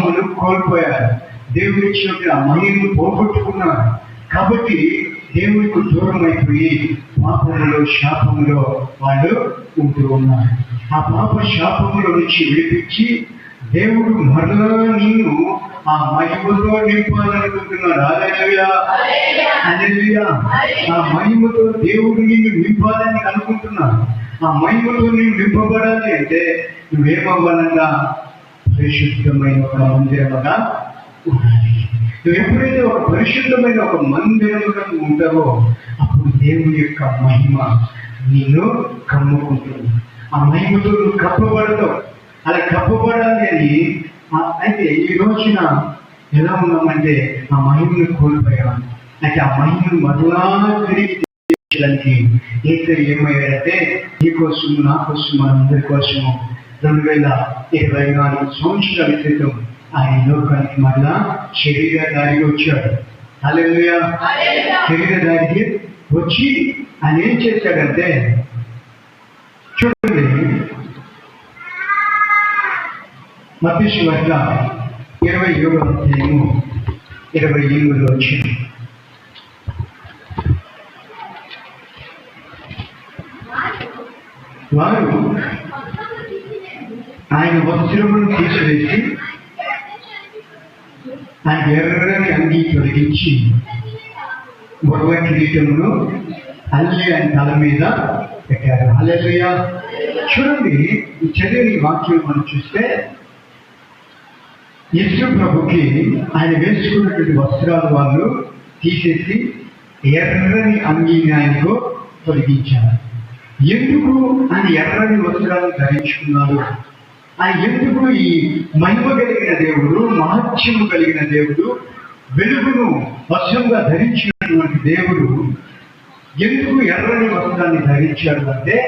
మహిమను కోల్పోయారు. దేవుని ఇచ్చినప్పుడు ఆ మహిమను పోగొట్టుకున్నారు. కాబట్టి దేవునికి దూరం అయిపోయి పాపములో శాపములో వాళ్ళు ఉంటూ ఉన్నారు. ఆ పాప శాపముల నుంచి విడిపించి దేవుడు మరలా నిన్ను ఆ మహిమతో నింపాలనుకుంటున్నాడు. హల్లెలూయా, హల్లెలూయా. ఆ మహిమతో దేవుడు నిన్ను నింపాలని అనుకుంటున్నాడు. ఆ మహిమతో నీవు నింపబడాలి అంటే నువ్వేమవ్వాలన్నా పరిశుద్ధమైన ఒక మందిరముగా ఉండాలి. నువ్వు ఎప్పుడైతే ఒక పరిశుద్ధమైన ఒక మందిరముగా ఉంటావో అప్పుడు దేవుని యొక్క మహిమ నిన్ను కమ్ముకుంటుంది. ఆ మహిమతో నువ్వు కప్పబడతావు. అలా కప్పబడాలి అని అయితే ఈ రోజున ఎలా ఉన్నామంటే ఆ మహిమను కోల్పోయాము. అయితే ఆ మహిమను మరలా తిరిగి తెచ్చడానికి ఏమయ్యాడంటే నీ కోసం నా కోసం మనందరి కోసము 2024 సంవత్సరాల క్రితం ఆయన లోకానికి మరలా శరీరధారిగా వచ్చాడు. హల్లెలూయా. శరీరధారికి వచ్చి ఆయన ఏం చేశాడంటే చూడండి, మత్తయి సువార్త 27వ అధ్యాయము 28లో వచ్చింది. వారు ఆయన వస్త్రమును తీసివేసి ఆయన ఎర్రని అంగీ తొలగించి బొడవ కిరీటమును అల్లి ఆయన తల మీద పెట్టారు. హల్లెలూయా. చూడండి, ఈ చదివిన వాక్యం మనం చూస్తే యేసు ప్రభుకి ఆయన వేసుకున్నటువంటి వస్త్రాలు వాళ్ళు తీసేసి ఎర్రని అంగీని ఆయనకు తొలగించారు. ఎందుకు ఆయన ఎర్రని వస్త్రాలను ధరించుకున్నాడు? ఆయన ఎందుకు ఈ మహిమ కలిగిన దేవుడు, మహత్యము కలిగిన దేవుడు, వెలుగును వస్త్రంగా ధరించినటువంటి దేవుడు ఎందుకు ఎర్రని వస్త్రాన్ని ధరించాడు అంటే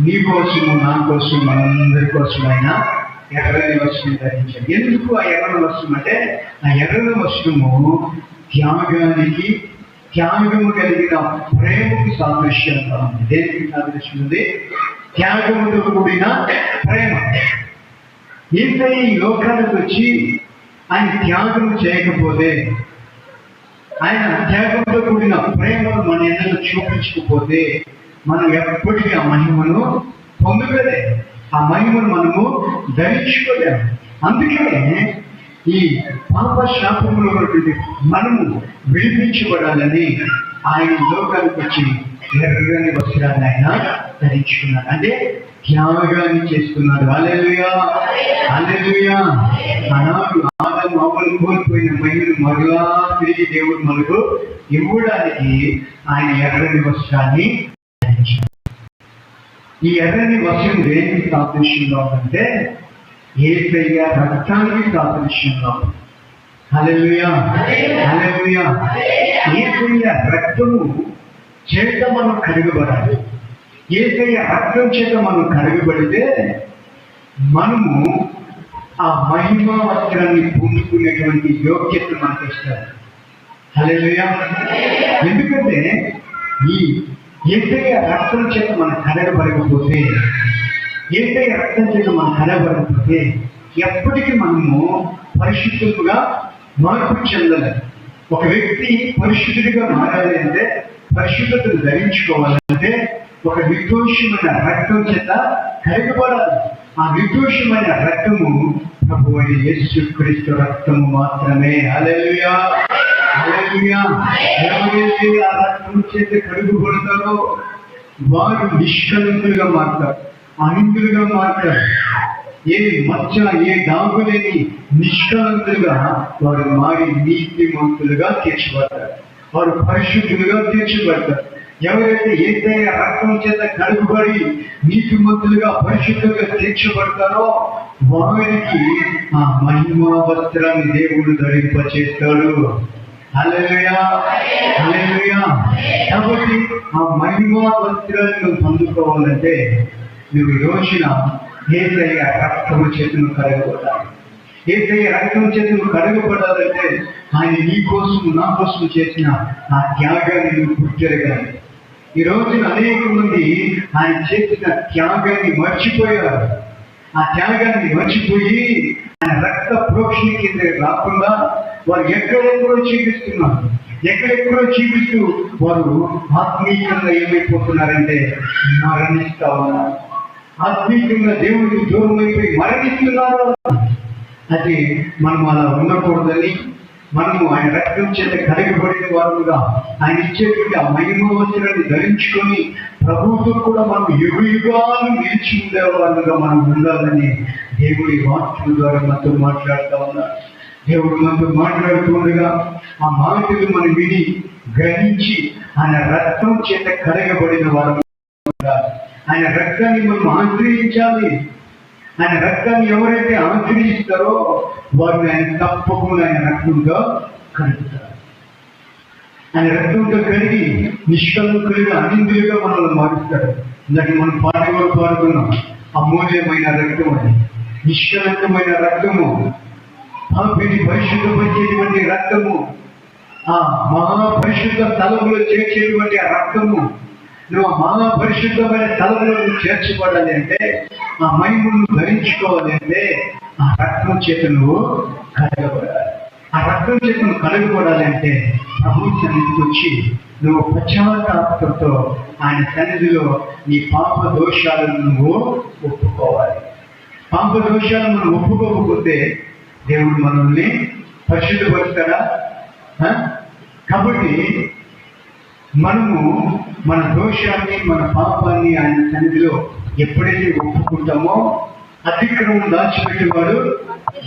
నీ కోసము నా కోసం మనందరి కోసమైనా ఎర్రని వస్త్రం ధరించాడు. ఎందుకు ఆ ఎర్రని వస్త్రం అంటే ఆ ఎర్రని వస్త్రము త్యాగము కలిగిన ప్రేమకు సాదృశ్యంగా ఉంది. దేనికి సాదృశ్యం ఉంది? త్యాగముతో కూడిన ప్రేమ. ఇంత ఈ లోకానికి వచ్చి ఆయన త్యాగం చేయకపోతే, ఆయన త్యాగంతో కూడిన ప్రేమను మన ఎన్నో చూపించకపోతే మనం ఎప్పటికీ ఆ మహిమను పొందగలే, ఆ మహిమను మనము ధరించుకోలేము. అందుకనే ఈ పాప శాపంలో ఉన్నటువంటి మనము విడిపించబడాలని ఆయన లోకానికి వచ్చి ఎర్రని వస్త్రాన్ని ఆయన ధరించుకున్నాడు. అంటే త్యాగాన్ని చేస్తున్నాడు. హల్లెలూయా, హల్లెలూయా. ఆనాడు ఆదాము అవ్వలు కోల్పోయిన మహిమను మరలా తిరిగి దేవుడు మనకు ఇవ్వడానికి ఆయన ఎర్రని వస్త్రాన్ని ధరించాడు. ఈ ఎర్రని వస్త్రం దేనికి సాదృశ్యంగా ఉందంటే యేసయ్య రక్తానికి సాదృశ్యంగా ఉంది. హల్లెలూయా, హల్లెలూయా. యేసయ్య రక్తము చేత మనం కడుగబడాలి. యేసయ్య రక్తం చేత మనం కడుగబడితే మనము ఆ మహిమా వస్త్రాన్ని పొందుకునేటువంటి యోగ్యత మనకు ఇస్తారు. హల్లెలూయా. ఎందుకంటే ఈ యేసయ్య రక్తం చేత మనం కడగబడకపోతే, యేసయ్య రక్తం చేత మనం కడగబడకపోతే ఎప్పటికీ మనము పరిశుద్ధులుగా మార్పు చెందలేదు. ఒక వ్యక్తి పరిశుద్ధుడిగా మారాలి అంటే, పరిశుద్ధతను ధరించుకోవాలంటే ఒక నిర్దోషమైన రక్తం చేత కడగబడాలి. ఆ నిర్దోషమైన రక్తము ప్రభువైన యేసుక్రీస్తు రక్తము మాత్రమే. హల్లెలూయా, హల్లెలూయా. ఎవరైతే ఆ రక్తం చేత కడుగుబడతారో వారు నిష్కలంకులుగా మారుతారు, అనిందులుగా మారుతారు. ఏ మచ్చ, ఏ దాగు లేని నిష్కలంకులుగా వారు మారి నీతిమంతులుగా తీర్చబడతారు, వారు పరిశుద్ధులుగా తీర్చబడతారు. ఎవరైతే యేసయ్య రక్తం చేత కడుగుబడి నీతిమంతులుగా పరిశుద్ధంగా తీర్చబడతారో వారికి ఆ మహిమా వస్త్రాన్ని దేవుడు ధరింపచేస్తాడు. హల్లెలూయా, హల్లెలూయా. కాబట్టి ఆ మహిమా వస్త్రాన్ని నువ్వు పొందుకోవాలంటే నువ్వు ఈ రోజున యేసయ్య రక్తము చేతులు కడగబడాలి. యేసయ్య రక్తం చేతులు కడగబడాలంటే ఆయన నీ కోసం నా కోసం చేసిన ఆ త్యాగాన్ని నువ్వు గుర్తెరగాలి. ఈ రోజున అనేక మంది ఆయన చేసిన త్యాగాన్ని మర్చిపోయారు. ఆ త్యాగాన్ని మర్చిపోయి ఆయన రక్త ప్రోక్షణ కింద రాకుండా వారు ఎక్కడెక్కడో చూపిస్తున్నారు. ఎక్కడెక్కడో చూపిస్తూ వారు ఆత్మీయంగా ఏమైపోతున్నారంటే మరణిస్తా ఉన్నారు. ఆత్మీయంగా దేవుడికి దూరం అయిపోయి మరణిస్తున్నారు. అది మనం అలా ఉండకూడదని, మనము ఆయన రక్తం చేత కడగబడిన వారుగా ఆయన ఇచ్చేటువంటి ఆ మహిమ వస్త్రాన్ని ధరించుకొని ప్రభువుతో కూడా మనం యుగాలు నిలిచి ఉండేవాళ్ళుగా మనం ఉండాలని దేవుడి వాక్యం ద్వారా మనతో మాట్లాడుతూ ఉన్నారు. దేవుడు మనతో మాట్లాడుతుండగా ఆ మాటలు మనం విని గ్రహించి ఆయన రక్తం చేత కడగబడిన వారు, ఆయన రక్తాన్ని మనం ఆశ్రయించాలి. ఆయన రక్తాన్ని ఎవరైతే ఆశ్రయిస్తారో వారిని ఆయన తప్పకుండా ఆయన రక్తంతో కడుగుతారు. ఆయన రక్తంతో కడిగి నిష్కలంకులుగా అనిందులుగా మనల్ని మారుస్తాడు. ఇందాక మనం పాడుకున్నాం, అమూల్యమైన రక్తం అని, నిష్కలంకమైన రక్తము, పాపిని పరిశుద్ధపరిచేటువంటి రక్తము, ఆ మహాపరిశుద్ధ స్థలంలో చేర్చేటువంటి ఆ రక్తము. నువ్వు ఆ మహాపరిశుద్ధమైన స్థలంలో నువ్వు చేర్చబడాలి అంటే, ఆ మహిమను ధరించుకోవాలి అంటే ఆ రక్తం చేత నువ్వు కడగబడాలి. ఆ రక్తం చేత నువ్వు కడగబడాలి అంటే ప్రభు సన్నిధికి వచ్చి నువ్వు పశ్చాత్తాపంతో ఆయన సన్నిధిలో నీ పాప దోషాలను నువ్వు ఒప్పుకోవాలి. పాప దోషాలను మనం ఒప్పుకోకపోతే దేవుడు మనల్ని పరిశుద్ధపరుస్తాడా? కాబట్టి మనము మన దోషాన్ని, మన పాపాన్ని ఆయన సన్నిధిలో ఎప్పుడైతే ఒప్పుకుంటామో, అతిక్రమం దాచిపెట్టేవాడు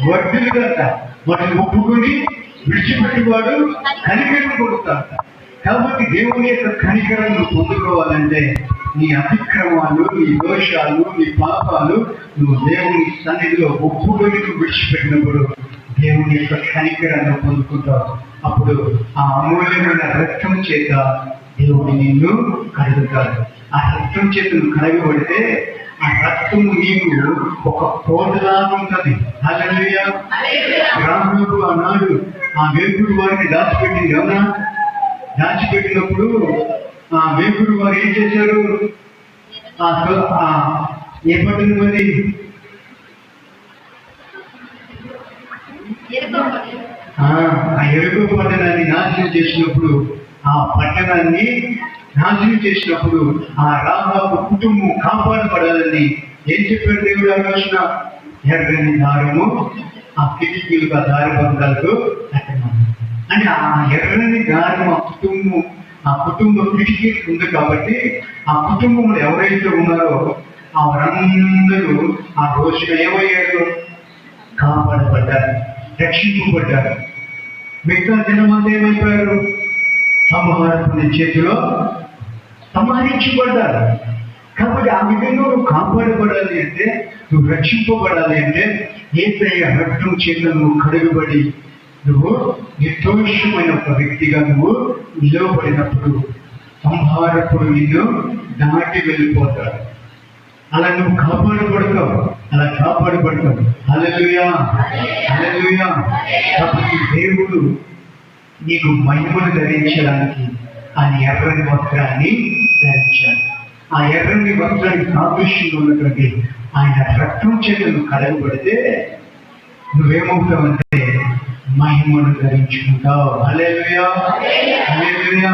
వర్ధిల్లుగాక, వాటిని ఒప్పుకొని విడిచిపెట్టేవాడు కనికరం పొందుతాడు. కాబట్టి దేవుని యొక్క కనికరాన్ని పొందుకోవాలంటే నీ అతిక్రమాలు, నీ దోషాలు, నీ పాపాలు నువ్వు దేవుని సన్నిధిలో ఒప్పుకొని విడిచిపెట్టినప్పుడు దేవుని యొక్క కనికరాన్ని పొందుకుంటావు. అప్పుడు ఆ అమూల్యమైన రక్తం చేత దేవుడు నిన్ను కడుగుతాడు. ఆ రక్తం చేత నువ్వు కడగబడితే ఆ రక్తం నీకు ఒక కోటలాగా ఉంటుంది. హల్లెలూయా. గ్రామంలో ఆనాడు ఆ వేకుడు వారిని దాచిపెట్టింది అవునా? దాచిపెట్టినప్పుడు ఆ వేకుడు వారు ఏం చేశారు? ఏ పట్టణం అది? ఆ ఎరుకో పట్టణాన్ని నాశనం చేసినప్పుడు, ఆ పట్టణాన్ని నాశనం చేసినప్పుడు ఆ రాహాబు కుటుంబం కాపాడబడాలని ఏం చెప్పాడు దేవుడు? ఆ రోజున ఎర్రని దారము ఆ కిటికీలకు, ఆ దారిబంధాలకు కట్టమని. అంటే ఆ ఎర్రని దారం ఆ కుటుంబ కిటికీలకు ఉంది కాబట్టి ఆ కుటుంబంలో ఎవరైతే ఉన్నారో ఆ వారందరూ ఆ రోజున ఏమయ్యారు? కాపాడబడ్డారు, రక్షింపబడ్డారు. మిగతా జనమంతా ఏమైపోయారు? సంహారకుని చేతిలో సంహరించబడ్డారు. కాబట్టి ఆ విధంగా నువ్వు కాపాడబడాలి అంటే, నువ్వు రక్షింపబడాలి అంటే ఏదైనా రక్తం చేత నువ్వు కడుగబడి నువ్వు నిర్దోషమైన ఒక వ్యక్తిగా నువ్వు నిలవబడినప్పుడు సంహారకుడు నిన్ను దాటి వెళ్ళిపోతాడు. అలా నువ్వు కాపాడబడతావు, అలా కాపాడబడతావు. హల్లెలూయా, హల్లెలూయా. కాబట్టి దేవుడు నీకు మహిమను ధరించడానికి ఆయన ఎర్రని వస్త్రాన్ని ధరించాడు. ఆ ఎర్రని వస్త్రానికి సాదృశ్యంగా ఉన్నటువంటి ఆయన రక్తం చేత నువ్వు కడగబడితే నువ్వేమవుతావంటే మహిమను ధరించుకుంటావు. హల్లెలూయా, హల్లెలూయా.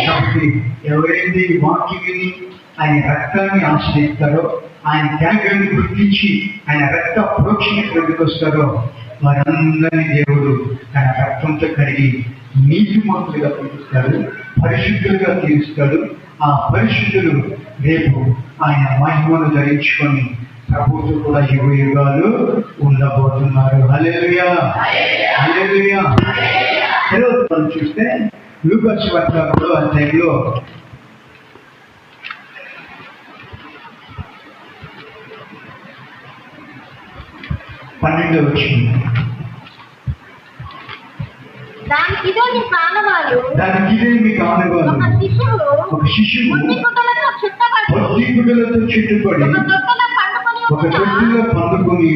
కాబట్టి ఎవరైతే వాక్యం విని ఆయన రక్తాన్ని ఆశ్రయిస్తారో, ఆయన త్యాగాన్ని గుర్తించి ఆయన రక్త ప్రోక్షణ దగ్గరికి వస్తారో వారందరినీ దేవుడు తన రక్తంతో కడిగి నీతిమంతులుగా తీరుస్తాడు, పరిశుద్ధులుగా తీరుస్తాడు. ఆ పరిశుద్ధులు రేపు ఆయన మహిమను ధరించుకొని ప్రభుతో కూడా యుగాలు ఉండబోతున్నారు. హల్లెలూయా, హల్లెలూయా. తర్వాత మనం చూస్తే లూకా సువార్తలో అధ్యాయంలో 12వ వచనం. దానికి ఇదే మీకు ఆనవాలు. ఒక శిశువు బొద్ది గుడ్డలతో చుట్టబడి ఒక తొట్టిలో పండుకొని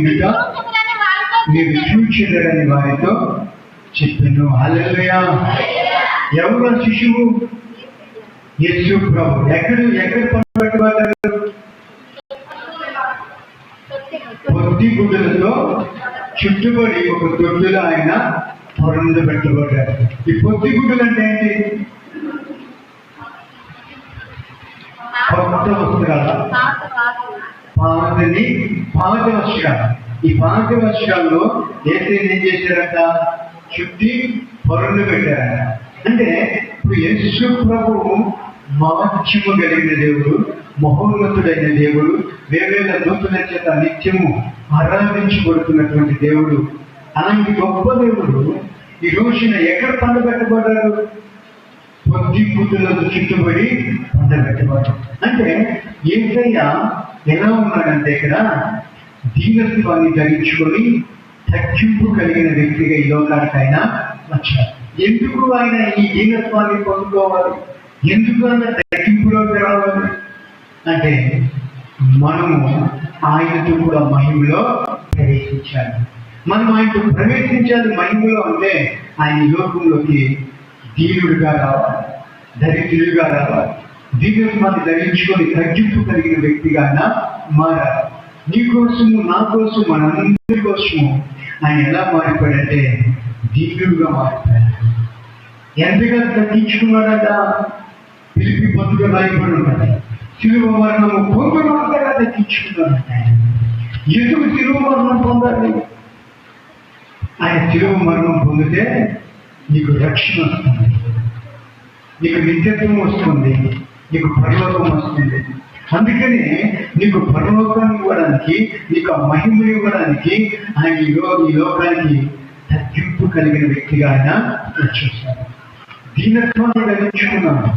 మీరు చూచెదరని వారితో చెప్పాను. హల్లెలూయా. ఎవరు శిశువు? యేసు ప్రభు. ఎక్కడ పండుబెట్టబడ్డారు? పొత్తి గుడ్డలతో చుట్టుబడి ఒక తొట్టులో ఆయన పెట్టబడ్డారు. ఈ పొత్తి గుడ్డలు అంటే ఏంటి? కొత్త వస్త్రాల పాత వస్త్రాలు. ఈ పాత వస్త్రాల్లో ఏం చేశారట? చుట్టి పొరలు పెట్టారట. అంటే ఇప్పుడు యేసు ప్రభువు మహత్యము కలిగిన దేవుడు, మహోన్నతుడైన దేవుడు, వేవేల దూతల చేత నిత్యము ఆరాధించబడుతున్నటువంటి దేవుడు, అలాంటి గొప్ప దేవుడు ఈ రోజున ఎక్కడ పండబెట్టబడ్డాడు? పొత్తి గుడ్డలతో చుట్టుబడి పండబెట్టబడ్డాడు. అంటే యేసయ్య ఎలా ఉన్నాడంటే ఇక్కడ దీనత్వాన్ని ధరించుకొని తగ్గింపు కలిగిన వ్యక్తిగా ఈ లోకానికి ఆయన వచ్చాడు. ఎందుకు ఆయన ఈ దీనత్వాన్ని పొందుకోవాలి? ఎందుకు ఆయన తగ్గింపులోకి రావాలి అంటే మనము ఆయనతో కూడా మహిమలో ప్రవేశించాలి. మనం ఆయనతో ప్రవేశించాలి మహిమలో. అంటే ఆయన ఈ లోకంలోకి దీనుడిగా రావాలి, దరిద్రుడిగా రావాలి, దీనత్వాన్ని ధరించుకొని తగ్గింపు కలిగిన వ్యక్తిగా మారాలి. నీ కోసము, నా కోసం, మనందరి కోసము ఆయన ఎలా మారిపోయాడంటే దీనుడుగా మారిపోయాడు. ఎంతగా తగ్గించుకున్నాడట? పిలిపి పొందుగా రాయబడి ఉన్నది. శిలువ మరణము పొందుగా తగ్గించుకున్నాడట. ఎందుకు శిలువ మరణం పొందాలి? ఆయన శిలువ మరణం పొందితే నీకు రక్షణ వస్తుంది, నీకు నిత్యత్వం వస్తుంది, నీకు పరలోకం వస్తుంది. అందుకనే నీకు పరలోకాన్ని ఇవ్వడానికి, నీకు ఆ మహిమను ఇవ్వడానికి ఆయన ఈ లోకానికి తగ్గింపు కలిగిన వ్యక్తిగా ఆయన రక్షిస్తాడు. దీనత్వాన్ని ధరించుకున్నాడు,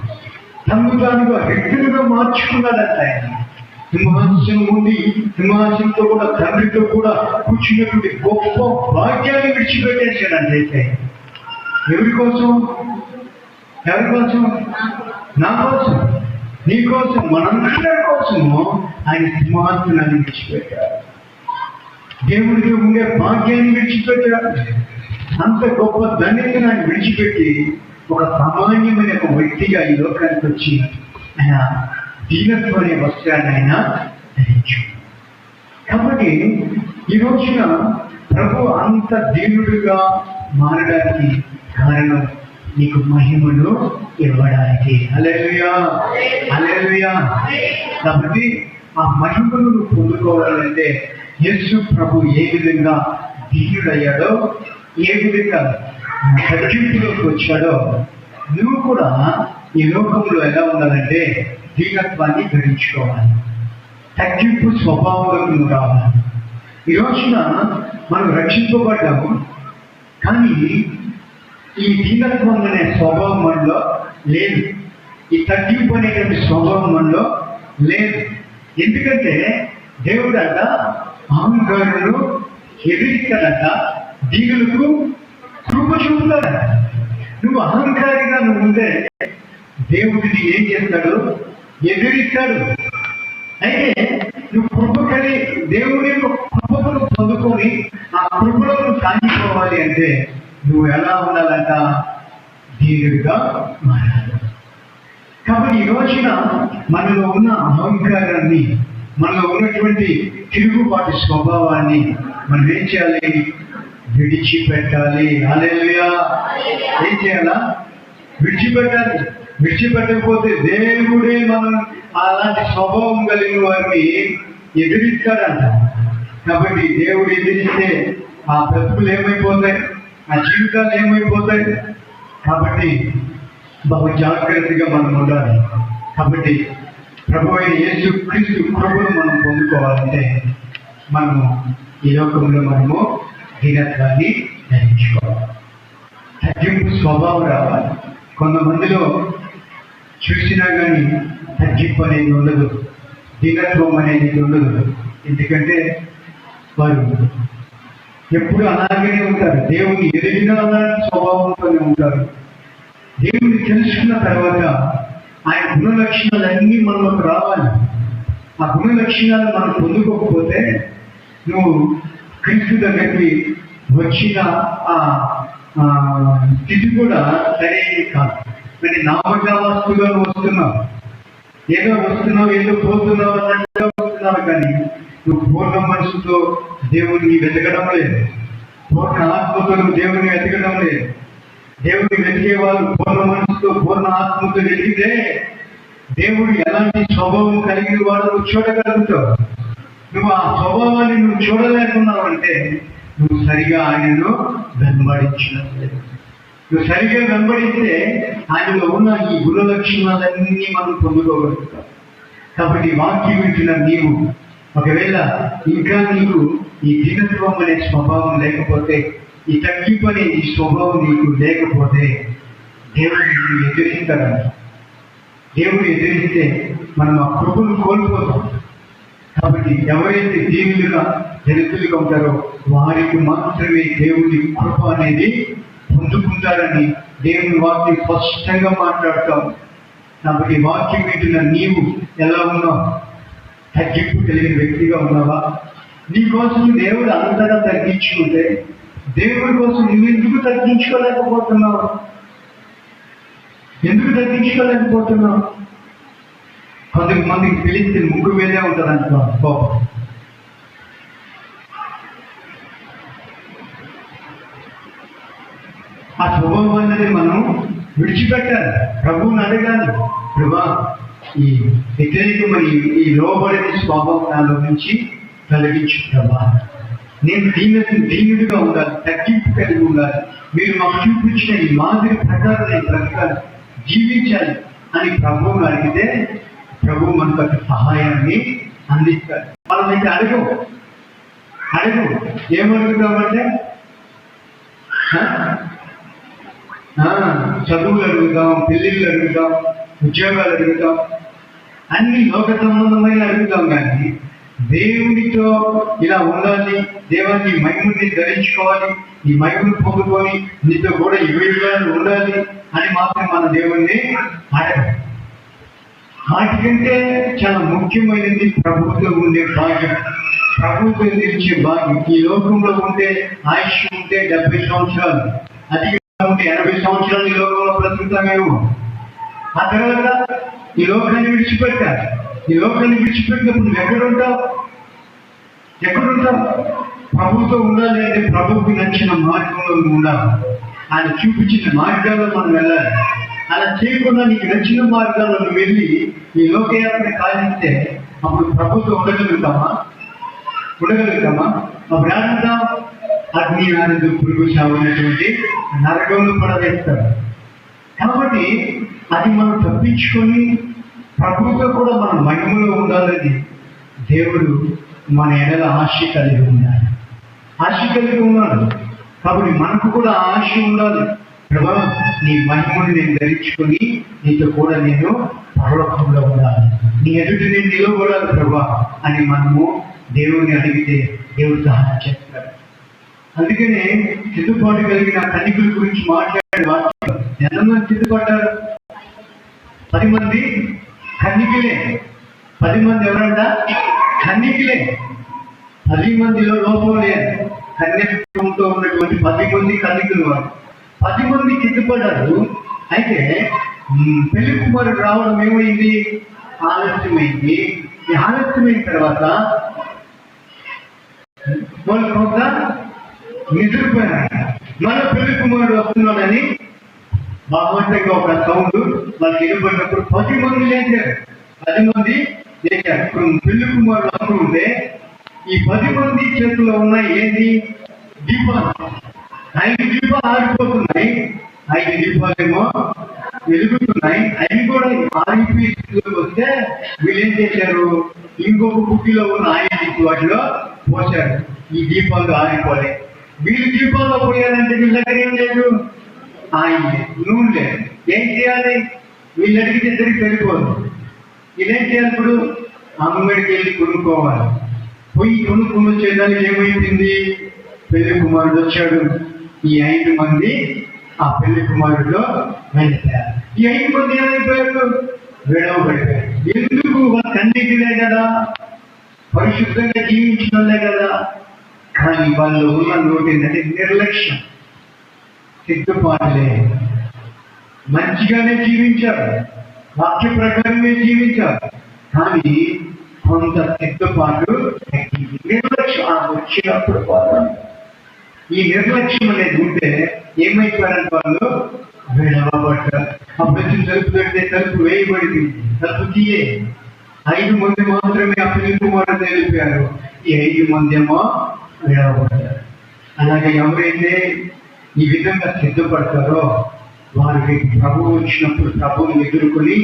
తను తానుగా వ్యక్తులుగా మార్చుకున్నాడంట. ఆయన సింహాసనం ఉండి సింహాసనంతో కూడా తండ్రితో కూడా కూర్చున్నటువంటి గొప్ప భాగ్యాన్ని విడిచిపెట్టేశాడంటే. అయితే ఎవరి కోసం? ఎవరి కోసం? నా కోసం, నీ కోసం, మనందరి కోసము ఆయన సింహాసనాన్ని విడిచిపెట్టాడు. దేవుడికి ఉండే భాగ్యాన్ని విడిచిపెట్టాడు. అంత గొప్ప ధన్యతను ఆయన విడిచిపెట్టి ఒక సామాన్యమైన ఒక వ్యక్తిగా ఈ లోకానికి వచ్చి ఆయన దీనత్వం అనే వస్త్రాన్ని ఆయన ధరించు. కాబట్టి ఈ రోజున ప్రభు అంత దీనుడుగా మారడానికి కారణం నీకు మహిమను ఇవ్వడానికి. హల్లెలూయా, హల్లెలూయా. కాబట్టి ఆ మహిమను పొందుకోవాలంటే యేసు ప్రభు ఏ విధంగా దీనుడయ్యాడో, ఏ విధంగా తగ్గింపులోకి వచ్చాడో, నువ్వు కూడా ఈ లోకంలో ఎలా ఉండాలంటే దీనత్వాన్ని ధరించుకోవాలి, తగ్గింపు స్వభావంలోకి నువ్వు రావాలి. ఈ రోజున మనం రక్షింపబడ్డాము, కానీ ఈ దీనత్వం అనే స్వభావం మనలో లేదు, ఈ తగ్గింపు అనేటువంటి స్వభావం మనలో లేదు. ఎందుకంటే దేవుడు అంట అహంకారులు ఎదిరిస్తాడంట, దీనులకు కృప చూపుతాడంట. నువ్వు అహంకారిగా నువ్వు ఉంటే దేవుడిని ఏం చేస్తాడు? ఎదిరిస్తాడు. అయితే నువ్వు కృప కలిగి దేవుడి యొక్క కృపను పొందుకొని ఆ కృపలో నువ్వు సాగిపోవాలి అంటే నువ్వు ఎలా ఉండాలంట? దీనుడిగా మారాలి. కాబట్టి ఈ రోజున మనలో ఉన్న అహంకారాన్ని, మనలో ఉన్నటువంటి తిరుగుబాటు స్వభావాన్ని మనం ఏం చేయాలి? విడిచిపెట్టాలి. హల్లెలూయా. ఏం చేయాలా? విడిచిపెట్టాలి. విడిచిపెట్టకపోతే దేవుడే మనం అలాంటి స్వభావం కలిగిన వారిని ఎదిరిస్తాడంట. కాబట్టి దేవుడు ఎదిరిస్తే ఆ బ్రతుకులు ఏమైపోతాయి? ఆ జీవితాలు ఏమైపోతాయి? కాబట్టి బహు జాగ్రత్తగా మనం ఉండాలి. కాబట్టి ప్రభు అయిన యేసు క్రీస్తు కృపను మనం పొందుకోవాలంటే మనము ఈ లోకంలో మనము దీనత్వాన్ని ధరించుకోవాలి, తగ్గింపు స్వభావం రావాలి. కొంతమందిలో చూసినా కానీ తగ్గింపు అనేది ఉండదు, దీనత్వం అనేది ఉండదు. ఎందుకంటే వారు ఎప్పుడు అలాగనే ఉంటారు. దేవుని ఎదిగిన స్వభావంతోనే ఉంటారు. దేవుని తెలుసుకున్న తర్వాత ఆయన గుణ లక్షణాలన్నీ మనలోకి రావాలి. ఆ గుణ లక్షణాలు మనం పొందుకోకపోతే నువ్వు క్రీస్తు దగ్గరికి వచ్చిన ఆ స్థితి కూడా సరైనది కాదు. మరి నామగా వస్తుగా వస్తున్నావు, ఏదో వస్తున్నావు, ఏదో పోతున్నావు అన్నట్టుగా వస్తున్నావు, కానీ నువ్వు పూర్ణ మనసుతో దేవుడిని వెతకడం లేదు, పూర్ణ ఆత్మతో నువ్వు దేవుడిని వెతకడం లేదు. దేవుడిని వెతికే వాళ్ళు పూర్ణ మనసుతో పూర్ణ ఆత్మతో వెతికితే దేవుడు ఎలాంటి స్వభావం కలిగిన వాడు నువ్వు చూడగలుగుతావు. నువ్వు ఆ స్వభావాన్ని నువ్వు చూడలేకున్నావు అంటే నువ్వు సరిగా ఆయనను వెంబడించినట్లేదు. నువ్వు సరిగా వెంబడిస్తే ఆయనలో ఉన్న ఈ గుణ లక్షణాలన్నీ మనం పొందుకోగలుగుతాం. కాబట్టి వాక్యం వింటున్న నీవు ఒకవేళ ఇంకా నీకు ఈ దీనత్వం అనే స్వభావం లేకపోతే, ఈ తగ్గింపు అనే ఈ స్వభావం నీకు లేకపోతే దేవుడు నిన్ను ఎదిరిస్తాడంట. దేవుడు ఎదిరిస్తే మనం ఆ కృపను కోల్పోతాం. కాబట్టి ఎవరైతే దీనులుగా దళితులుగా ఉంటారో వారికి మాత్రమే దేవుడి కృప అనేది పొందుకుంటారని దేవుని వాక్యం స్పష్టంగా మాట్లాడతాం. కాబట్టి వాక్యం వింటున్న నీవు ఎలా ఉన్నావు? తగ్గింపు కలిగిన వ్యక్తిగా ఉన్నావా? నీ కోసం దేవుడు అంతగా తగ్గించుకుంటే దేవుడి కోసం నువ్వెందుకు తగ్గించుకోలేకపోతున్నావు? ఎందుకు తగ్గించుకోలేకపోతున్నావు? కొంతమందికి పిలిస్తే ముగ్గు మీదే ఉంటుందంట కోపం. ఆ స్వభావం అనేది మనం విడిచిపెట్టాలి. ప్రభువుని అడగాలి, ప్రభా ఈ వ్యతిరేకమని ఈ లోబడిన స్వభావం నాలో నుంచి తొలగించు ప్రభా. నేను దీనుడిగా ఉండాలి, తగ్గింపు కలిగి ఉండాలి. మీరు మాకు చూపించిన ఈ మాదిరి ప్రకారం నేను బ్రతకాలి, జీవించాలి అని ప్రభువుని అడిగితే ప్రభు మనకు సహాయాన్ని అందిస్తారు. మనం అయితే అడగవు ఏమడుగుతామంటే చదువులు అడుగుతాం, పెళ్ళిళ్ళు అడుగుతాం, ఉద్యోగాలు అడుగుతాం, అన్ని లోక సంబంధమైన అడుగుతాం. కానీ దేవునితో ఇలా ఉండాలి, దేవాన్ని మహిమని ధరించుకోవాలి, ఈ మహిమను పొందుకొని నీతో కూడా ఇవిగా ఉండాలి అని మాత్రం మన దేవుణ్ణి అడగం. వాటికంటే చాలా ముఖ్యమైనది ప్రభుత్వం ఉండే భాగ్యం, ప్రభుత్వం నిలిచే భాగ్యం. ఈ లోకంలో ఉంటే ఆయుష్ ఉంటే 70 సంవత్సరాలు, అధికంగా ఉంటే 80 సంవత్సరాలు ఈ లోకంలో బ్రతుకుతామేమో. ఆ తర్వాత ఈ లోకాన్ని విడిచిపెట్టాలి. ఈ లోకాన్ని విడిచిపెట్టినప్పుడు ఎక్కడుంటావు? ప్రభుతో ఉండాలి అంటే ప్రభువుకి నచ్చిన మార్గంలో ఉండాలి. ఆయన చూపించిన మార్గాల్లో మనం వెళ్ళాలి. అలా చేయకుండా నీకు నచ్చిన మార్గాల్లో వెళ్ళి ఈ లోకయాత్ర కాలిస్తే అప్పుడు ప్రభుత్వం ఉండగలుగుతామా? అప్పుడు ఏమంటా అగ్ని ఆనంద పురుగు సాగునటువంటి నరకంలో పడవేస్తారు. కాబట్టి అది మనం తప్పించుకొని ప్రభుత్వం కూడా మన మహిమలో ఉండాలని దేవుడు మన ఎడల ఆశ కలిగి ఉన్నాడు. కాబట్టి మనకు కూడా ఆశ ఉండాలి. ప్రభా నీ మహిమను నేను ధరించుకొని నీతో కూడా నేను పరలోకంలో ఉండాలి, నీ ఎదుటి నేను నిలబడాలి ప్రభా అని మనము దేవుడిని అడిగితే దేవుడు సహాయం చేస్తాడు. అందుకనే సిద్ధపాటు కలిగిన కన్నికల గురించి మాట్లాడే వాక్యం ఎంతమంది సిద్ధపడ్డారు? 10 మంది కన్నికలే. 10 మంది ఎవరంట? కన్నికలే. 10 మందిలో లోపం లేదు. కన్యత్వంతో ఉన్నటువంటి 10 మంది కన్నికలు వారు. 10 మంది సిద్ధపడ్డారు. అయితే పెళ్లి కుమారుడు రావడం ఏమైంది? ఆలస్యమైంది. ఈ ఆలస్యమైన తర్వాత వాళ్ళు కొంత నిద్రపోయారు. మన పెళ్లి కుమారుడు వస్తున్నాడని బాగుంటగా ఒక సౌండ్ వాళ్ళకి వినపడినప్పుడు 10 మంది లేచారు. 10 మంది లేచారు. ఇప్పుడు పెళ్లి కుమారుడు అనుకుంటే ఈ 10 మంది చేతిలో ఉన్న ఏంటి? దీపాలు. 5 దీపాలు ఆరిపోతున్నాయి, 5 దీపాలేమో వెలుగుతున్నాయి. అవి కూడా ఆరిపోయి వస్తే వీళ్ళు ఏం చేశారు? ఇంకొక బుక్కిలో ఉన్న ఆయిల్ వాటిలో పోశారు. ఈ దీపాలు ఆరిపోలే. వీళ్ళు దీపాల్లో పోయారంటే వీళ్ళ దగ్గర ఏం లేదు, ఆయిల్ లేదు, నూనె లేదు. ఏం చేయాలి? వీళ్ళు అడిగితే ఇద్దరికి సరిపోదు. వీళ్ళేం చేయాలి? ఇప్పుడు అంగడికి వెళ్ళి కొనుక్కోవాలి. పోయి కొనుక్కుని వచ్చేదానికి ఏమైంది? పెళ్లి కుమారుడు వచ్చాడు. ఈ 5 మంది ఆ పెళ్లి కుమారుడిలో వెళ్ళిపోయారు. ఈ 5 మంది ఏమైపోయారు? విడవబడిపోయారు. ఎందుకు? కన్నికలే కదా, పరిశుద్ధంగా జీవించడంలే కదా. కానీ వాళ్ళు ఉన్న నోటి ఏంటంటే నిర్లక్ష్యం. సిద్ధపాటులే. మంచిగానే జీవించారు, వాక్య ప్రకారమే జీవించారు. కానీ కొంత సిద్ధపాటు తగ్గింది. నిర్లక్ష్యం వచ్చినప్పుడు పోరాడు. ఈ నిర్లక్ష్యం అనేది ఉంటే ఏమైపోయారంటే వాళ్ళు విడవబడ్డారు. అప్పుడు వచ్చి తలుపు పెడితే తలుపు వేయబడింది, తలుపు తీయే. 5 మంది మాత్రమే ఆ పిలుపు మాట తెలిపారు. ఈ 5 మంది ఏమో విడవబడ్డారు. అలాగే ఎవరైతే ఈ విధంగా సిద్ధపడతారో వారికి ప్రభువు వచ్చినప్పుడు ప్రభువుని ఎదుర్కొని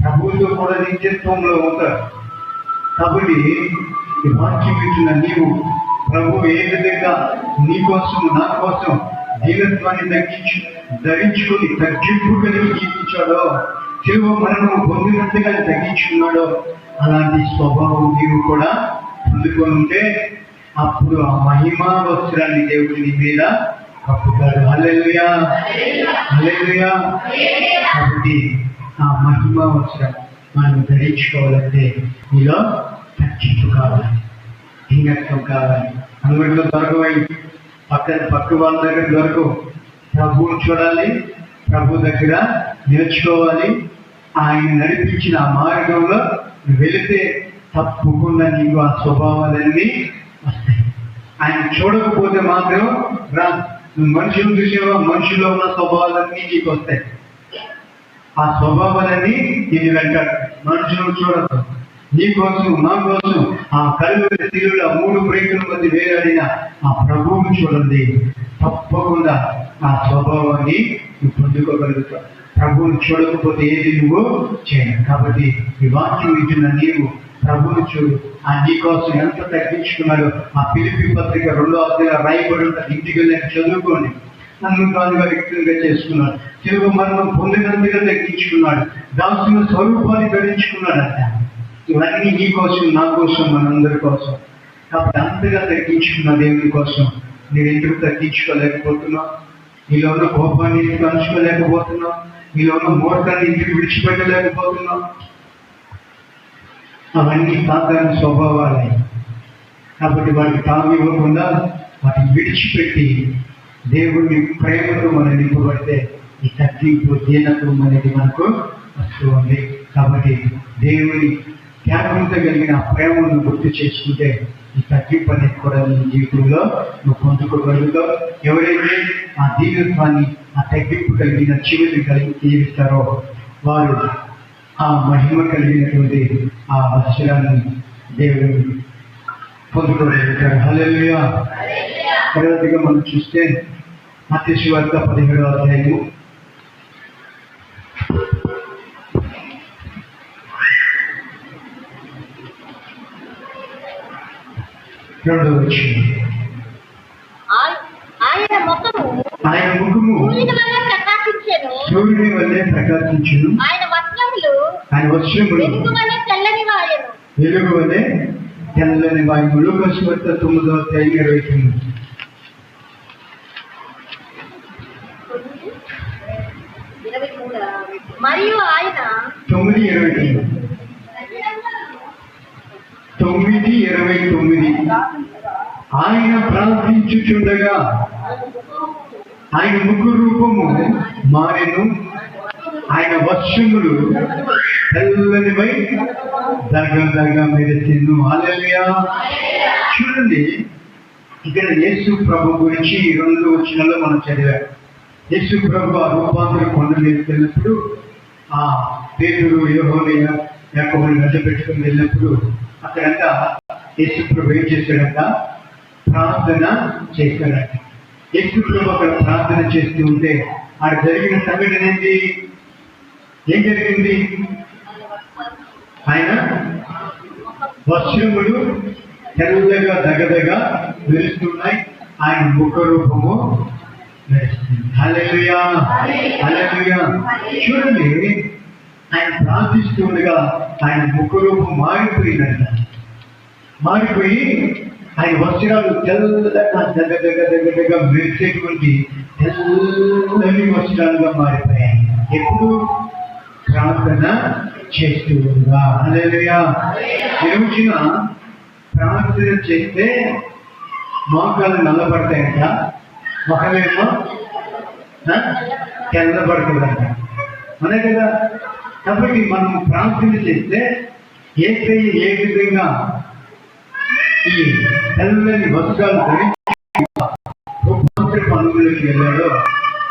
ప్రభువుతో కూడా నిత్యత్వంలో ఉంటారు. కాబట్టి ఈ వాక్యం ఇచ్చిన నీవు ప్రభు ఏ విధంగా నీ కోసం నా కోసం దీనత్వాన్ని ధరించుకొని తగ్గింపు కలిగి జీవించాడో, శిలువ మరణం పొందినట్టుగా తగ్గించుకున్నాడో అలాంటి స్వభావం నీవు కూడా పొందుకొని ఉంటే అప్పుడు ఆ మహిమా వస్త్రాన్ని దేవుడు నీ మీద కప్పుతాడు. హల్లెలూయా, హల్లెలూయా. కాబట్టి ఆ మహిమా వస్త్రం మనం ధరించుకోవాలంటే నీలో తగ్గింపు కావాలి, దీనత్వం కావాలి. అంగడిలో దొరకవై పక్క వాళ్ళ దగ్గర దొరకవు. ప్రభువుని చూడాలి, ప్రభు దగ్గర నేర్చుకోవాలి. ఆయన నడిపించిన ఆ మార్గంలో వెళితే తప్పకుండా నీకు ఆ స్వభావాలన్నీ వస్తాయి. ఆయన చూడకపోతే మాత్రం రా, నువ్వు మనుషులు చూసేవా, మనుషుల్లో ఉన్న స్వభావాలన్నీ నీకు వస్తాయి. ఆ స్వభావాలన్నీ నేను వెంటాడు. మనుషులు చూడదు, నీ కోసం నా కోసం ఆ కలువరి శిలువలో 3 ప్రేగుల మధ్య వేలాడిన ఆ ప్రభువుని చూడండి. తప్పకుండా ఆ స్వభావాన్ని నువ్వు పొందుకోగలుగుతావు. ప్రభువుని చూడకపోతే ఏది నువ్వు చేయను. కాబట్టి ఈ వాక్యం ఇచ్చిన నీవు ప్రభువుని చూడు. ఆ నీ కోసం ఎంత తగ్గించుకున్నాడో ఆ ఫిలిప్పీ పత్రిక 2వ అధ్యాయం రాయబడి ఉంటుంది. ఇంటికి వెళ్ళి చదువుకోండి. నన్ను తానుగా వ్యక్తంగా చేసుకున్నాడు. శిలువ మరణం పొందినంతగా తగ్గించుకున్నాడు. దాసుని స్వరూపాన్ని ధరించుకున్నాడంట. ఇవన్నీ నీ కోసం, నా కోసం, మనందరి కోసం. కాబట్టి అంతగా తగ్గించుకున్న దేవుని కోసం నేను ఎందుకు తగ్గించుకోలేకపోతున్నావు? నీలో ఉన్న కోపాన్ని ఎందుకు అంచుకోలేకపోతున్నావు? నీలో ఉన్న మూర్ఖాన్ని ఎందుకు విడిచిపెట్టలేకపోతున్నావు? అవన్నీ సాధారణ స్వభావాలే. కాబట్టి వాటికి తాము ఇవ్వకుండా వాటిని విడిచిపెట్టి దేవుని ప్రేమతో మనం నింపబడితే ఈ తగ్గింపు, దీనత్వం అనేది మనకు వస్తూ ఉంది. కాబట్టి దేవుని త్యాగంతో కలిగిన ప్రేమను గుర్తు చేసుకుంటే ఈ తగ్గింపు అనేది కూడా నీ జీవితంలో నువ్వు పొందుకోగలుగుతావు. ఎవరైతే ఆ దీనత్వాన్ని, ఆ తగ్గింపు కలిగిన చివరిని కలిగి జీవిస్తారో వారు ఆ మహిమ కలిగినటువంటి ఆ వస్త్రాన్ని దేవుడు పొందుకోగలుగుతారు. హల్లెలూయా. తర్వాతగా మనం చూస్తే మత్తయి సువార్త 17వ అధ్యాయము 2వ వచనం. ఆయన ముఖము సూర్యుని వల్లే ప్రకాశించును. ఆయన వస్త్రములు వెలుగు వలె తెల్లని వాయువు. లూకాసు వార్త 9వ అధ్యాయం 29. మరియు ఆయన 9:29 ఆయన ప్రార్థించుచుండగా ఆయన ముఖ రూపము మారెను, ఆయన వస్త్రములు తెల్లనివై దగదగా మెరిసెను. హల్లెలూయా. చూడండి, ఇక్కడ యేసు ప్రభు గురించి 2 వచనాల్లో మనం చదివాం. యేసు ప్రభు ఆ రూపాంతర కొండ మీదకి వెళ్ళినప్పుడు ఆ పేతురు, యోహోను, యాకోబుని వెంట పెట్టుకుని వెళ్ళినప్పుడు అక్కడంతా యేసు ప్రభు ఏం చేశాడంట? ప్రార్థన చేశాడంట. యేసు ప్రభు అక్కడ ప్రార్థన చేస్తూ ఉంటే అక్కడ జరిగిన సంఘటన ఏంటి? ఏం జరిగింది? ఆయన వస్త్రములు తెల్లగా దగదగా మెరుస్తున్నాయి, ఆయన ముఖ రూపము మెరుస్తుంది. హల్లెలూయా, హల్లెలూయా. చూడండి, ఆయన ప్రార్థిస్తూ ఉండగా ఆయన ముఖ రూపం మారిపోయిందంట. మారిపోయి ఆయన వస్త్రాలు తెల్లగా దగ్గర మెరిసేటువంటి తెల్లని వస్త్రాలుగా మారిపోయాయి. ఎప్పుడు? ప్రార్థన చేస్తూ ఉండగా. హల్లెలూయా. ఏమొచ్చిన ప్రార్థన చేస్తే మోకాలు నల్లబడతాయంట, మొహమేమో తెల్లబడుతుందంట. అనే కదా. కాబట్టి మనం ప్రార్థన చేస్తే యేసయ్య ఏ విధంగా ఈ తెల్లని వస్త్రాలు ధరించి రూపాంతరపు అనుభవంలోకి వెళ్ళాడో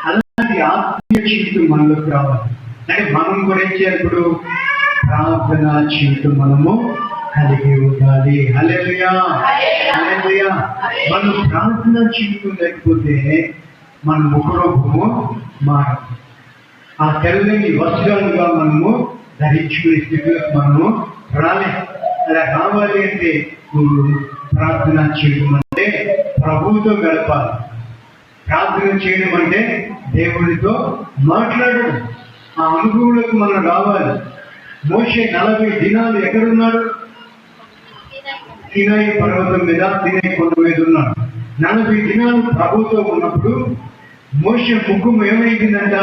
అలాంటి ఆత్మీయ జీవితం మనలోకి రావాలి. అంటే మనం కూడా ఏం చేయాలి? ఇప్పుడు ప్రార్థనా జీవితం మనము కలిగి ఉండాలి. హల్లెలూయా, హల్లెలూయా. మనం ప్రార్థనా జీవితం లేకపోతే మన ముఖరూపము మారదు. ఆ తెల్లని వస్త్రాలుగా మనము ధరించుకునే స్థితిలో మనము రాలేదు. అలా రావాలి అంటే నువ్వు ప్రార్థన చేయడం అంటే ప్రభువుతో గడపాలి. ప్రార్థన చేయడం అంటే దేవుడితో మాట్లాడడం. ఆ అనుభవంలోకి మనం రావాలి. మోషే 40 దినాలు ఎక్కడున్నాడు? సీనాయి పర్వతం మీద, సీనాయి కొండ మీద ఉన్నాడు. 40 దినాలు ప్రభుతో ఉన్నప్పుడు మోషే ముఖం ఏమైందంట?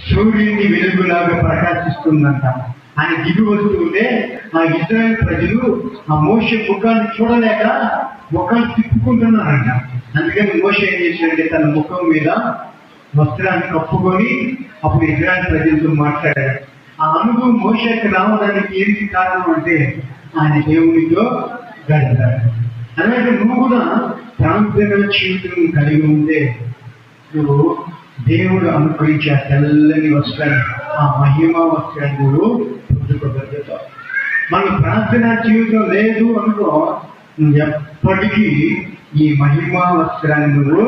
సూర్యుని వెలుగులాగా ప్రకాశిస్తుందంట. ఆయన దిగి వస్తుంటే ఆ ఇశ్రాయేలు ప్రజలు ఆ మోషే ముఖాన్ని చూడలేక ముఖాన్ని తిప్పుకుంటున్నారంట. అందుకని మోషే ఏం చేశాడంటే తన ముఖం మీద వస్త్రాన్ని కప్పుకొని అప్పుడు ఇశ్రాయేలు ప్రజలతో మాట్లాడాడు. ఆ అనుభవం మోషేకి రావడానికి ఏంటి కారణం అంటే ఆయన దేవునితో గడిపాడు. అలాగే నువ్వు కూడా ప్రార్థన జీవితం కలిగి ఉంటే నువ్వు దేవుడు అనుగ్రహించే తెల్లని వస్త్రాన్ని, ఆ మహిమా వస్త్రాన్ని నువ్వు పొందుకోగలుగుతావు. మన ప్రార్థనా జీవితం లేదు అనుకో, నువ్వు ఎప్పటికీ ఈ మహిమా వస్త్రాన్ని నువ్వు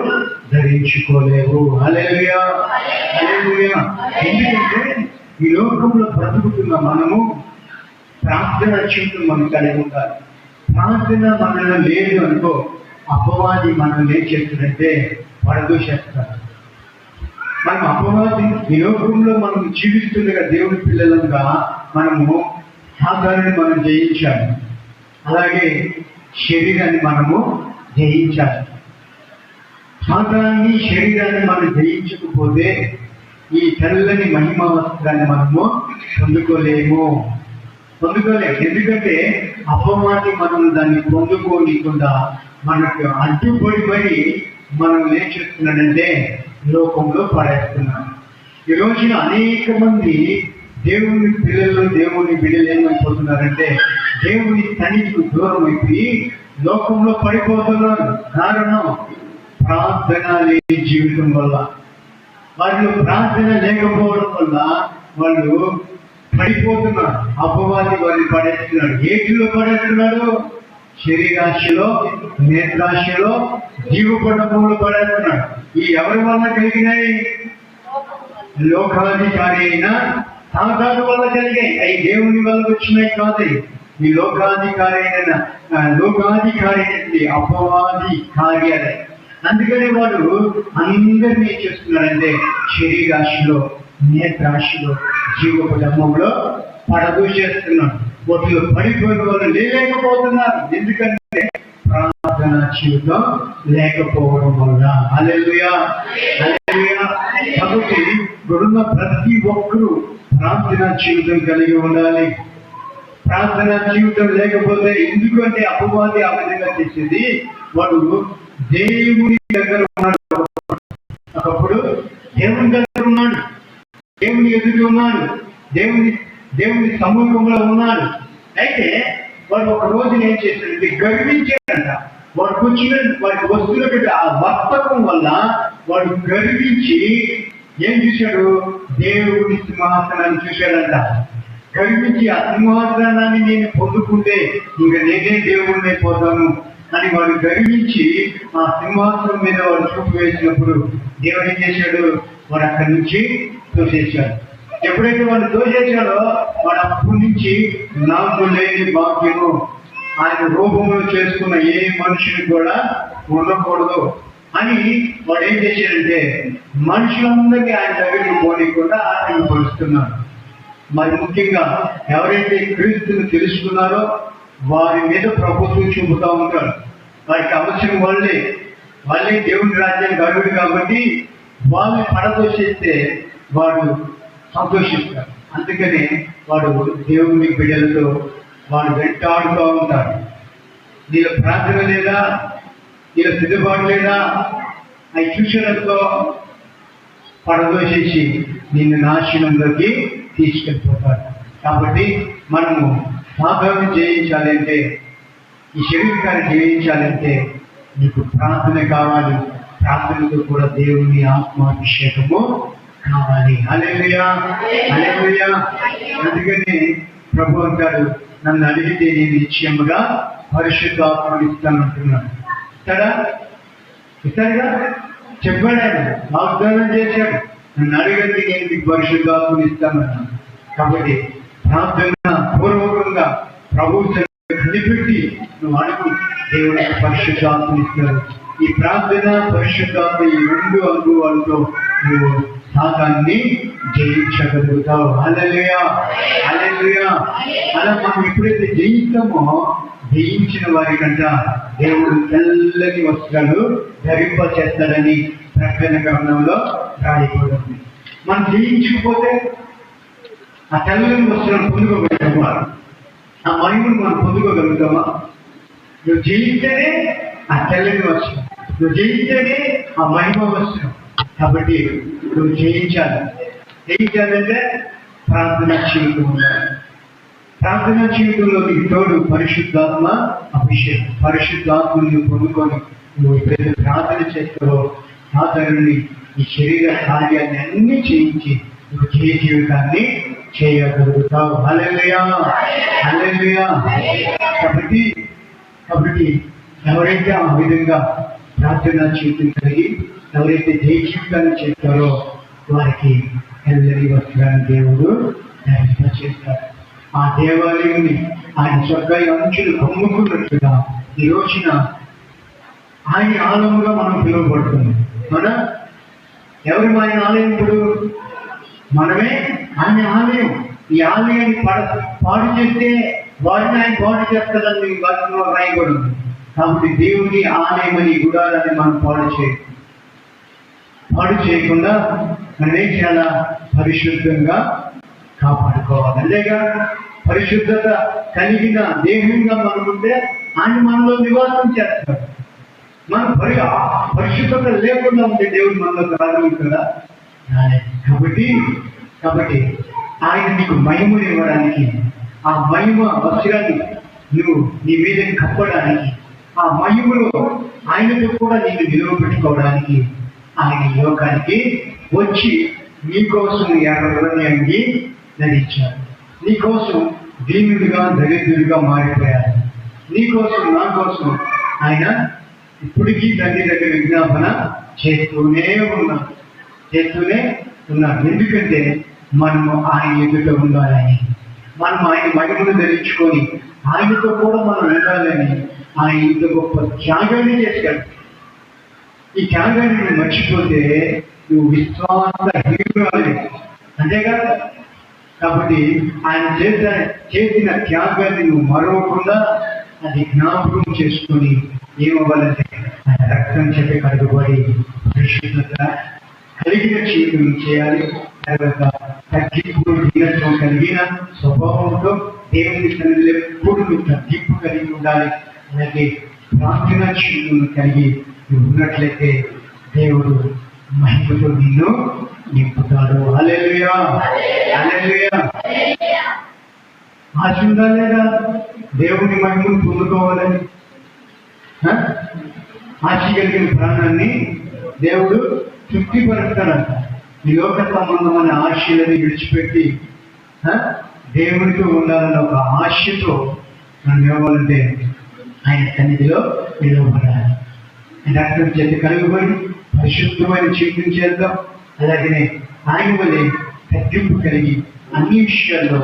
ధరించుకోలేవు. హల్లెలూయా, హల్లెలూయా. ఎందుకంటే ఈ లోకంలో బ్రతుకుతున్న మనము ప్రార్థన జీవితం మనం కలిగి ఉండాలి. ప్రార్థన మనలో లేదు అనుకో, అపవాది మనల్ని ఏం చేస్తుందంటే పడదోషేస్తారు. మనం అపవాది ఈ లోకంలో మనం జీవిస్తుండగా దేవుడి పిల్లలంగా మనము సాధారణ మనం జయించాలి. అలాగే శరీరాన్ని మనము జయించాలి. సాధారణి శరీరాన్ని మనం జయించకపోతే ఈ తెల్లని మహిమా వస్త్రాన్ని మనము పొందుకోలేము. ఎందుకంటే అపవాది మనం దాన్ని పొందుకోనికుండా మనకు అడ్డుపడి మనం ఏం చేస్తున్నాడంటే లోకంలో పడేస్తున్నాం. ఈ రోజున అనేక మంది దేవుని పిల్లలు, దేవుని బిడ్డలు ఏమైపోతున్నారంటే దేవుని సన్నిధికి దూరం అయిపోయి లోకంలో పడిపోతున్నారు. కారణం ప్రార్థన లేని జీవితం వల్ల. వాళ్ళు ప్రార్థన లేకపోవడం వల్ల వాళ్ళు పడిపోతున్నారు. అపవాది వారిని పడేస్తున్నాడు. ఏటిలో పడేస్తున్నాడు? శరీరాశలో, నేత్రాశలో, జీవపడములు పడేస్తున్నాడు. ఈ ఎవరి వల్ల కలిగినాయి? లోకాధికారి అయిన సాతాను వల్ల కలిగాయి. అవి దేవుని వల్ల వచ్చినాయి కాదు. ఈ లోకాధికారి అయిన అపవాది కార్యాలయ. అందుకని వాడు అందరినీ చేస్తున్నారంటే శరీరాశలో, నేత్రాశలో, జీవపడములో పడదూసేస్తున్నాడు. వాటిలో పడిపోయిన వాళ్ళు లేకపోతున్నారు. ఎందుకంటే ప్రార్థన జీవితం లేకపోవడం వల్ల. హల్లెలూయా, హల్లెలూయా. కాబట్టి ఇప్పుడున్న ప్రతి ఒక్కరూ ప్రార్థన జీవితం కలిగి ఉండాలి. ప్రార్థన జీవితం లేకపోతే, ఎందుకంటే అపవాది ఆ విధంగా చేసేది, వాడు దేవుని దగ్గర ఉన్నాడు, ఒకప్పుడు దేవుని దగ్గర ఉన్నాడు, దేవుని ఎదురు ఉన్నాడు, దేవుని సమూహంలో ఉన్నాడు. అయితే వాడు ఒక రోజు ఏం చేశాడంటే గర్వించాడంట. వాడికి వచ్చిన వాడికి వస్తున్నటువంటి ఆ వర్తకం వల్ల వాడు గర్వించి ఏం చూశాడు? దేవుని సింహాసనాన్ని చూశాడంట. గర్వించి ఆ సింహాసనాన్ని నేను పొందుకుంటే ఇంకా నేనే దేవుడిని అయిపోతాను అని వాడు గర్వించి ఆ సింహాసనం మీద వాడు చూపు వేసినప్పుడు దేవుడు ఏం చేశాడు? వాడు అక్కడి నుంచి తోసేశాడు. ఎప్పుడైతే వాడు తోసేశాడో వాడు అప్పటి నుంచి నాకు లేని భాగ్యము ఆయన రూపంలో చేసుకున్న ఏ మనుషుని కూడా ఉండకూడదు అని వాడు ఏం చేశాడంటే మనుషులందరికీ ఆయన దగ్గరికి పోనీయకుండా ఆయన పరుస్తున్నాడు. మరి ముఖ్యంగా ఎవరైతే క్రీస్తుని తెలుసుకున్నారో వారి మీద ప్రభుత్వం చూపుతూ ఉంటాడు. వారికి అవసరం వాళ్ళే దేవుని రాజ్యానికి అర్హుడు కాబట్టి వాళ్ళని పడదోషిస్తే వాడు సంతోషిస్తాడు. అందుకని వాడు దేవుని బిడ్డలతో వాడు వెంటాడుతూ ఉంటాడు. నీళ్ళ ప్రార్థన లేదా, నీళ్ళ సిద్ధపాటు లేదా, అవి చూసినంతో పడదోసేసి నిన్ను నాశనంలోకి తీసుకెళ్ళిపోతాడు. కాబట్టి మనము పాపాలను జయించాలంటే, ఈ శరీరాన్ని జయించాలంటే నీకు ప్రార్థన కావాలి. ప్రార్థనతో కూడా దేవుని ఆత్మాభిషేకము కావాలి. హల్లెలూయా, హల్లెలూయా. అందుకని ప్రభు అంటాడు, నన్ను అడిగితే నేను నిశ్చయముగా పరిశుద్ధాత్మను ఇస్తానంటున్నాను. ఇస్తాడుగా, చెప్పాడు ఆయన, వాగ్దానం చేశాడు, నన్ను అడిగితే నేను నీకు పరిశుద్ధాత్మను ఇస్తానన్నాను. కాబట్టి ప్రార్థన పూర్వకంగా ప్రభు కనిపెట్టి నువ్వు అడుగు, దేవుని పరిశుద్ధాత్మను ఇస్తాడు. ఈ ప్రార్థన, పరిశుద్ధాత్మ, ఈ రెండు అనుభవాలతో నువ్వు సాతాన్ని జయించగలుగుతావు. హల్లెలూయా, హల్లెలూయా. అలా మనం ఎప్పుడైతే జయిస్తామో, జయించిన వారి కంట దేవుడు తెల్లని వస్త్రాలు ధరింప చేస్తాడని ప్రకటన గ్రంథంలో రాయబడింది. మనం జయించకపోతే ఆ తెల్లని వస్త్రం పొందుకోగలుగుతామా? ఆ మహిమను మనం పొందుకోగలుగుతామా? నువ్వు జయిస్తేనే ఆ తెల్లని వస్త్రం, నువ్వు జయిస్తేనే ఆ మహిమ వస్త్రం. కాబట్టి నువ్వు జయించాలంటే ప్రార్థన జీవితం ఉండాలి. ప్రార్థన జీవితంలో నీకు తోడు పరిశుద్ధాత్మ అభిషేకం. పరిశుద్ధాత్మను పొందుకొని నువ్వు ఎప్పుడైతే ప్రార్థన చేస్తావో, సాధారణి ఈ శరీర కార్యాన్ని అన్ని చేయించి నువ్వు జయ జీవితాన్ని చేయగలుగుతావు. హల్లెలూయా, హల్లెలూయా. కాబట్టి ఎవరైతే ఆ విధంగా ప్రార్థన జీవితం కలిగి ఎవరైతే జయ జీవితాన్ని చేస్తారో వారికి తెల్లని వస్త్రాన్ని దేవుడు ధరింప చేస్తారు. ఆ దేవాలయాన్ని ఆయన స్వర్గాయ అంచులు కమ్ముకున్నట్లుగా ఈ రోజున ఆయన ఆలయంగా మనం పిలువబడుతుంది. ఎవరు ఆయన ఆలయం? ఇప్పుడు మనమే ఆయన ఆలయం. ఈ ఆలయాన్ని పాడు చేస్తే వారిని ఆయన పాడు చేస్తాడని వాక్యంలో రాయబడింది. కాబట్టి దేవుని ఆలయమని గుడారాన్ని మనం పాడు చేయకుండా మనమే చాలా పరిశుద్ధంగా కాపాడుకోవాలి. అంతేగా పరిశుద్ధత కలిగిన దేహంగా మనం ఉంటే ఆయన మనలో నివాసం చేస్తాడు. మనం పరిశుద్ధత లేకుండా ఉంటే దేవుడు మనలో రాగలుగుతాడా? కాబట్టి ఆయన నీకు మహిమను ఇవ్వడానికి, ఆ మహిమ వస్త్రాన్ని నువ్వు నీ మీద కప్పడానికి, ఆ మహిమలో ఆయనతో కూడా నీకు నిలువ పెట్టుకోవడానికి ఆయన లోకానికి వచ్చి నీకోసం ఎర్రని అంగి ధరించాడు. నీకోసం దీనుడిగా దరిద్రుడిగా మారిపోయాడు. నీకోసం, నా కోసం ఆయన ఇప్పటికీ తండ్రి దగ్గర విజ్ఞాపన చేస్తూనే ఉన్నాడు. ఎందుకంటే మనము ఆయన ఎదుట ఉండాలని, మనం ఆయన మహిమను ధరించుకొని ఆయనతో కూడా మనం వెళ్ళాలని ఆయన ఇంత గొప్ప త్యాగాన్ని చేశాడు. ఈ త్యాగాన్ని నువ్వు మర్చిపోతే నువ్వు విశ్వాసహీనురాలి. అంతేగా? కాబట్టి ఆయన చేసిన త్యాగాన్ని నువ్వు మరవకుండా అది జ్ఞాపకం చేసుకొని ఏమవ్వాలంటే ఆయన రక్తం చెప్పి కడుగుబడి పరిశుద్ధత కలిగిన జీవితం చేయాలి. తర్వాత తగ్గింపు, దీనత్వం కలిగిన స్వభావంతో దేవుని సన్నిధిలో ఎప్పుడు నువ్వు తగ్గింపు కలిగి ఉండాలి. అలాగే ప్రార్థన జీవితం కలిగి నువ్వు ఉన్నట్లయితే దేవుడు మహిమతో నిన్ను నింపుతాడు. హల్లెలూయా, హల్లెలూయా. ఆశ ఉందా లేదా? దేవుని మహిమను పొందుకోవాలని ఆశ కలిగిన ప్రాణాన్ని దేవుడు తృప్తిపరుస్తాడంట. ఈ లోక సంబంధమైన ఆశలని విడిచిపెట్టి దేవునితో ఉండాలన్న ఒక ఆశతో మనం ఇవ్వాలంటే ఆయన సన్నిధిలో నిలవబడాలి. రక్తం చేత కలుగుబడి పరిశుద్ధమైన జీవితం చేద్దాం. అలాగనే ఆయన వల్లే తగ్గింపు కలిగి అన్ని విషయాల్లో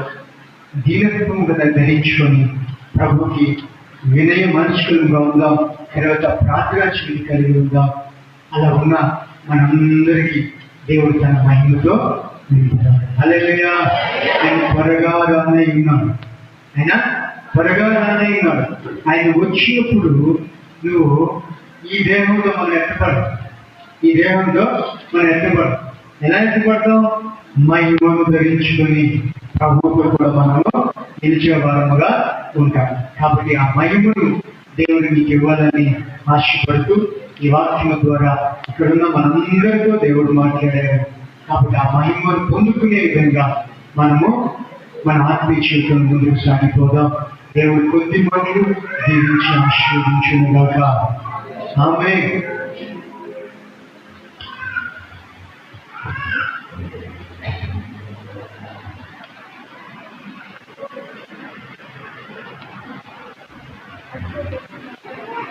దీనత్వం ధరించుకొని ప్రభుకి వినయ మనస్కులుగా ఉందాం. తర్వాత ప్రార్థనా జీవితం కలిగి ఉందాం. అలా ఉన్న మనందరికీ దేవుడు తన మహిమతో నింపుతాడు. హల్లెలూయా. ఆయన త్వరగా రానే ఉన్నాడు. ఆయన వచ్చినప్పుడు నువ్వు ఈ దేహంలో మనం ఎత్తపడవు. ఎలా ఎత్తపడతాం? మహిమను ధరించుకొని ప్రభువుతో కూడా మనము నిలిచే వారముగా ఉంటాం. కాబట్టి ఆ మహిమను దేవుడు నీకు ఇవ్వాలని ఆశపడుతూ ఈ వాక్యం ద్వారా ఇక్కడున్న మనందరితో దేవుడు మాట్లాడారు. కాబట్టి ఆ మహిమను పొందుకునే విధంగా మనము మన ఆత్మీయ జీవితం ముందుకు సాగిపోదాం. దేవుడి కొద్ది మాటలు దీవించి ఆశీర్వదించునుగాక. ఆమేన్.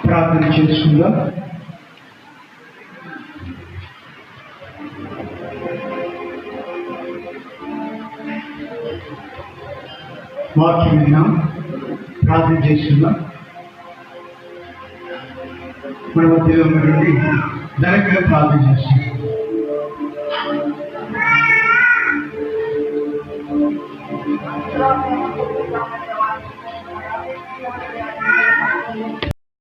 ప్రార్థన చేసుకుందాం. వాక్యం విన్నాం, ప్రార్థన చేసుకుందాం. మన మధ్యలో ఉన్నటువంటి ధనకర ప్రార్థన చేస్తున్నాం.